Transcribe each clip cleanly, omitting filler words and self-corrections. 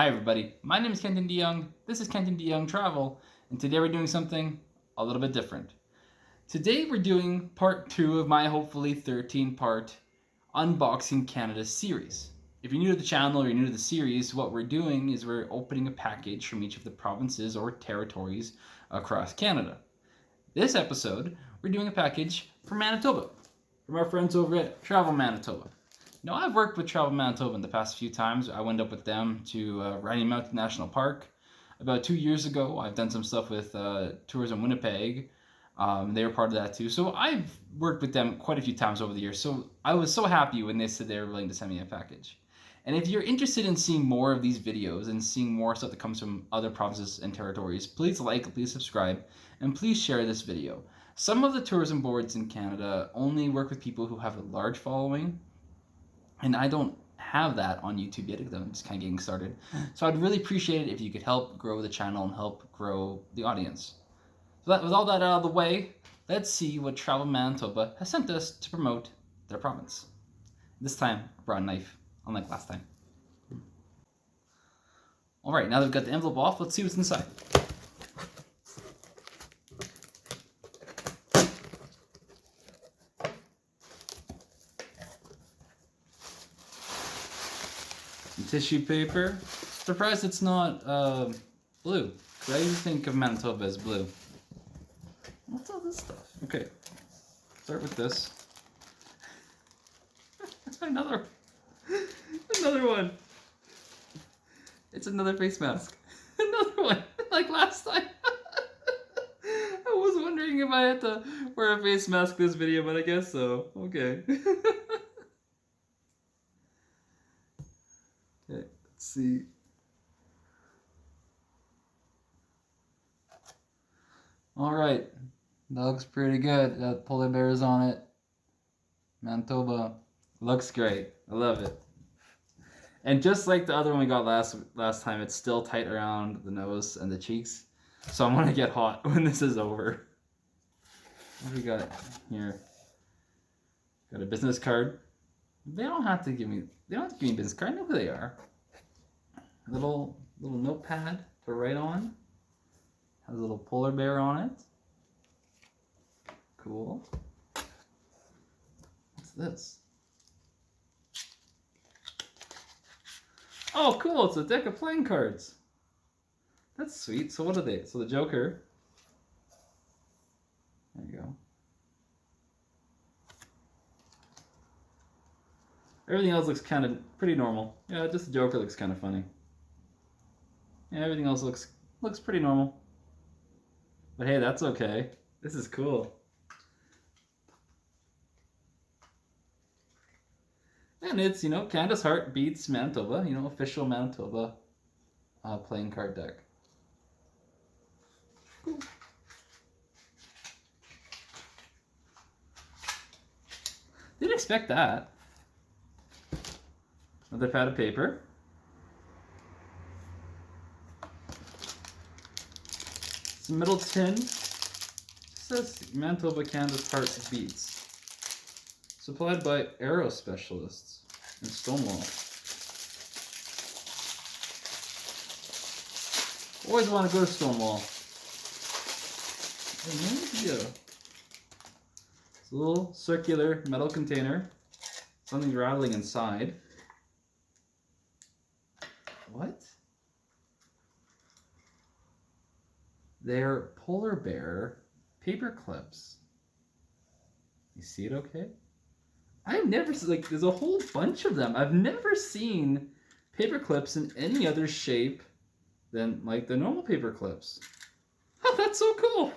Hi everybody, my name is Kenton DeYoung, this is Kenton DeYoung Travel, and today we're doing something a little bit different. Today we're doing part 2 of my hopefully 13-part Unboxing Canada series. If you're new to the channel or you're new to the series, what we're doing is we're opening a package from each of the provinces or territories across Canada. This episode, we're doing a package from Manitoba, from our friends over at Travel Manitoba. Now, I've worked with Travel Manitoba in the past few times. I went up with them to Rocky Mountain National Park about 2 years ago. I've done some stuff with Tourism Winnipeg. They were part of that too. So I've worked with them quite a few times over the years. So I was so happy when they said they were willing to send me a package. And if you're interested in seeing more of these videos and seeing more stuff that comes from other provinces and territories, please like, please subscribe, and please share this video. Some of the tourism boards in Canada only work with people who have a large following. And I don't have that on YouTube yet because I'm just kind of getting started. So I'd really appreciate it if you could help grow the channel and help grow the audience. So that, with all that out of the way, let's see what Travel Manitoba has sent us to promote their province. This time, I brought a knife, unlike last time. All right, now that we've got the envelope off, let's see what's inside. Tissue paper. Surprised it's not blue, because I usually think of Manitoba as blue. What's all this stuff? Okay, start with this. another one. It's another face mask. Another one, like last time. I was wondering if I had to wear a face mask this video, but I guess so. Okay. Okay, let's see. All right, that looks pretty good. That polar bear is on it. Manitoba looks great. I love it. And just like the other one we got last time, it's still tight around the nose and the cheeks. So I'm gonna get hot when this is over. What do we got here? Got a business card. They don't have to give me a business card. I know who they are. Little notepad to write on. Has a little polar bear on it. Cool. What's this? Oh, cool! It's a deck of playing cards. That's sweet. So what are they? So the Joker. There you go. Everything else looks kind of pretty normal. Yeah, just the Joker looks kind of funny. Yeah, everything else looks pretty normal. But hey, that's okay. This is cool. And it's, Canada's Heart beats Manitoba, official Manitoba playing card deck. Cool. Didn't expect that. Another pad of paper. Some middle tin. It says Manitoba Canada's Heart Beats. Supplied by Aero Specialists in Stonewall. Always want to go to Stonewall. It's a little circular metal container. Something's rattling inside. What? They're polar bear paper clips. You see it okay? I've never, there's a whole bunch of them. I've never seen paper clips in any other shape than, the normal paper clips. Oh, that's so cool!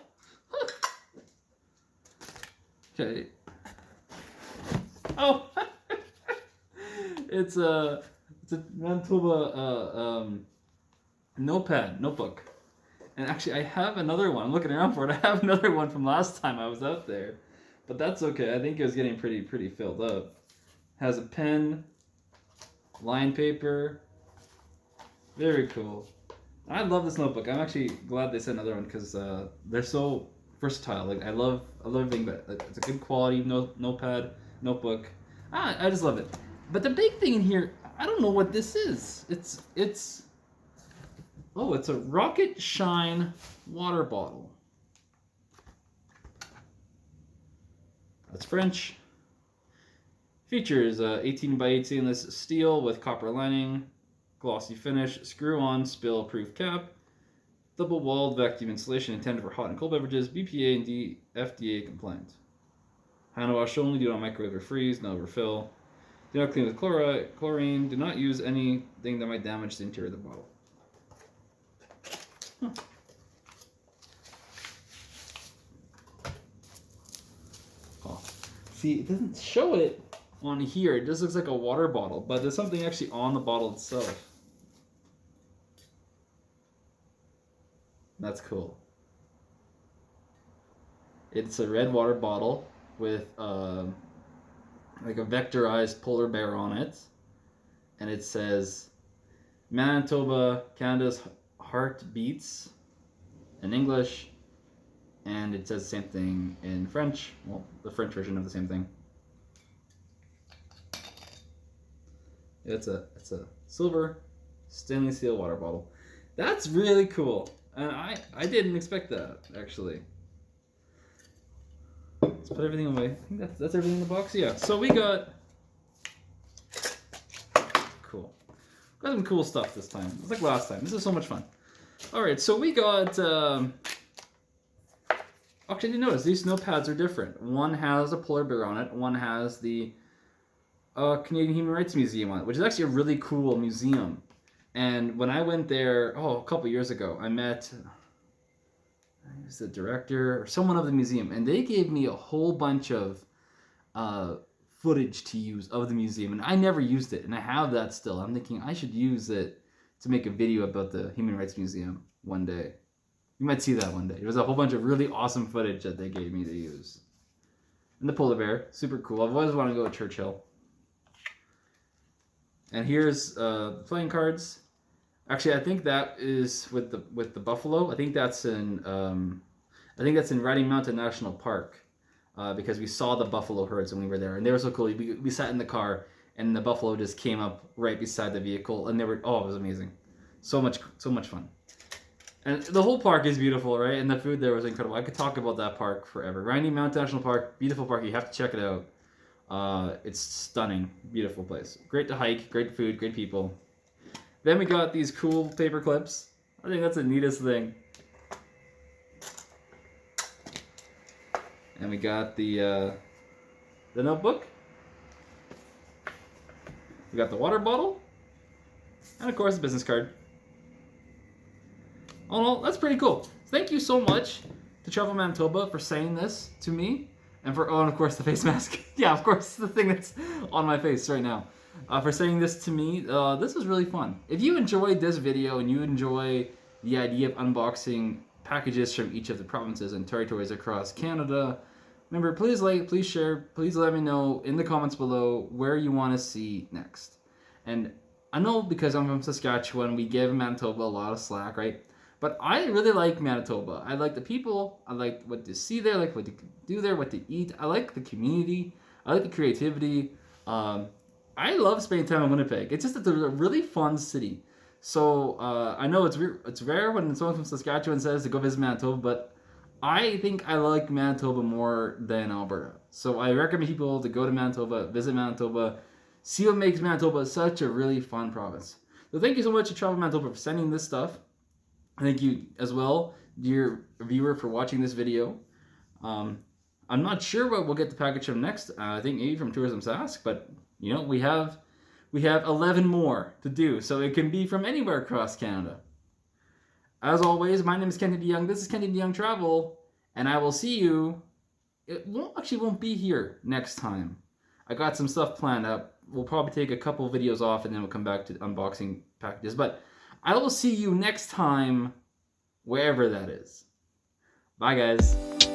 Okay. Oh! It's a Manitoba Notepad Notebook. And actually, I have another one. I'm looking around for it. I have another one from last time I was out there. But that's okay. I think it was getting pretty filled up. Has a pen, line paper. Very cool. I love this notebook. I'm actually glad they sent another one because they're so versatile. I love everything, but it's a good quality notepad notebook. I just love it. But the big thing in here, I don't know what this is. It's Oh, it's a Rocket Shine water bottle. That's French. Features 18 by 8 stainless steel with copper lining, glossy finish, screw-on, spill-proof cap, double-walled vacuum insulation intended for hot and cold beverages, BPA and FDA compliant. Hand wash only, do not microwave or freeze, no refill. Do not clean with chlorine, do not use anything that might damage the interior of the bottle. Huh. Oh. See, it doesn't show it on here. It just looks like a water bottle, but there's something actually on the bottle itself. That's cool. It's a red water bottle with like a vectorized polar bear on it, and it says Manitoba, Canada's heart beats in English, and it says the same thing in French. Well, the French version of the same thing. It's a silver stainless steel water bottle. That's really cool, and I didn't expect that actually. Let's put everything away. I think that's everything in the box. Yeah. So we got cool. Got some cool stuff this time. It's like last time. This is so much fun. All right. So we got. Actually, I didn't notice these notepads are different. One has a polar bear on it. One has the Canadian Human Rights Museum on it, which is actually a really cool museum. And when I went there, a couple years ago, I met. He was the director or someone of the museum, and they gave me a whole bunch of footage to use of the museum, and I never used it, and I have that still. I'm thinking I should use it to make a video about the Human Rights Museum one day. You might see that one day. There was a whole bunch of really awesome footage that they gave me to use. And the polar bear, super cool. I've always wanted to go to Churchill. And here's the playing cards. Actually, I think that is with the buffalo. I think that's in Riding Mountain National Park, because we saw the buffalo herds when we were there, and they were so cool. We sat in the car, and the buffalo just came up right beside the vehicle, and they were it was amazing, so much fun. And the whole park is beautiful, right? And the food there was incredible. I could talk about that park forever. Riding Mountain National Park, beautiful park. You have to check it out. It's stunning, beautiful place. Great to hike, great food, great people. Then we got these cool paper clips. I think that's the neatest thing. And we got the notebook. We got the water bottle. And of course the business card. Oh no, that's pretty cool. Thank you so much to Travel Manitoba for saying this to me. And and of course the face mask. Yeah, of course, the thing that's on my face right now. For saying this to me. This was really fun. If you enjoyed this video and you enjoy the idea of unboxing packages from each of the provinces and territories across Canada, remember, please like, please share, please let me know in the comments below where you want to see next. And I know because I'm from Saskatchewan, we give Manitoba a lot of slack, right? But I really like Manitoba. I like the people. I like what to see there. I like what to do there, what to eat. I like the community. I like the creativity. I love spending time in Winnipeg. It's just a really fun city. So I know it's rare when someone from Saskatchewan says to go visit Manitoba, but I think I like Manitoba more than Alberta. So I recommend people to go to Manitoba, visit Manitoba, see what makes Manitoba such a really fun province. So thank you so much to Travel Manitoba for sending this stuff. Thank you as well, dear viewer, for watching this video. I'm not sure what we'll get the package from next. I think maybe from Tourism Sask, but you know, we have 11 more to do, so it can be from anywhere across Canada. As always, my name is Kenton DeYoung. This is Kenton DeYoung Travel, and I will see you. It won't be here next time. I got some stuff planned up. We'll probably take a couple videos off, and then we'll come back to unboxing packages. But I will see you next time, wherever that is. Bye, guys.